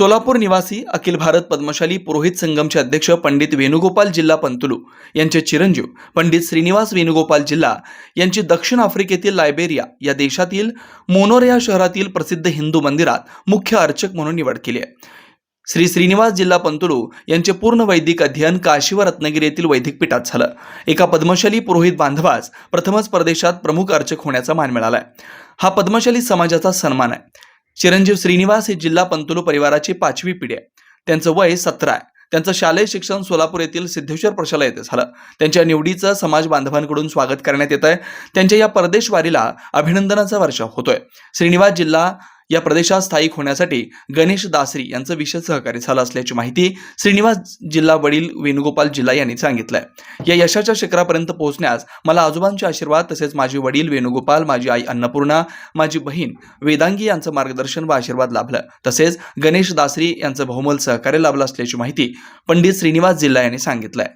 सोलापूर निवासी अखिल भारत पद्मशाली पुरोहित संगमचे अध्यक्ष पंडित वेणुगोपाल जिल्हा पंतुलू यांचे चिरंजीव पंडित श्रीनिवास वेणुगोपाल जिल्हा यांची दक्षिण आफ्रिकेतील लायबेरिया या देशातील मोनोर या शहरातील प्रसिद्ध हिंदू मंदिरात मुख्य अर्चक म्हणून निवड केली आहे। श्री श्रीनिवास जिल्हा पंतुलू यांचे पूर्ण वैदिक अध्ययन काशी व रत्नागिरी येथील वैदिक पीठात झालं। एका पद्मशाली पुरोहित बांधवास प्रथमच परदेशात प्रमुख अर्चक होण्याचा मान मिळालाय। हा पद्मशाली समाजाचा सन्मान आहे। चिरंजीव श्रीनिवास हे जिल्हा पंतुलू परिवाराची 5वी पिढी आहे। त्यांचं वय 17 आहे। त्यांचं शालेय शिक्षण सोलापूर येथील सिद्धेश्वर प्रशाला येथे झालं। त्यांच्या निवडीचं समाज बांधवांकडून स्वागत करण्यात येत आहे। त्यांच्या या परदेश वारीला अभिनंदनाचा वर्षाव होतोय। श्रीनिवास जिल्हा या प्रदेशात स्थायिक होण्यासाठी गणेश दासरी यांचं विशेष सहकार्य झालं असल्याची माहिती श्रीनिवास जिल्हा वडील वेणुगोपाल जिल्हा यांनी सांगितलंय। या यशाच्या शिखरापर्यंत पोहोचण्यास मला आजोबांचे आशीर्वाद तसेच माझे वडील वेणुगोपाल, माझी आई अन्नपूर्णा, माझी बहीण वेदांगी यांचं मार्गदर्शन व आशीर्वाद लाभलं। तसेच गणेश दासरी यांचं बहुमोल सहकार्य लाभलं असल्याची माहिती पंडित श्रीनिवास जिल्हा यांनी सांगितलंय।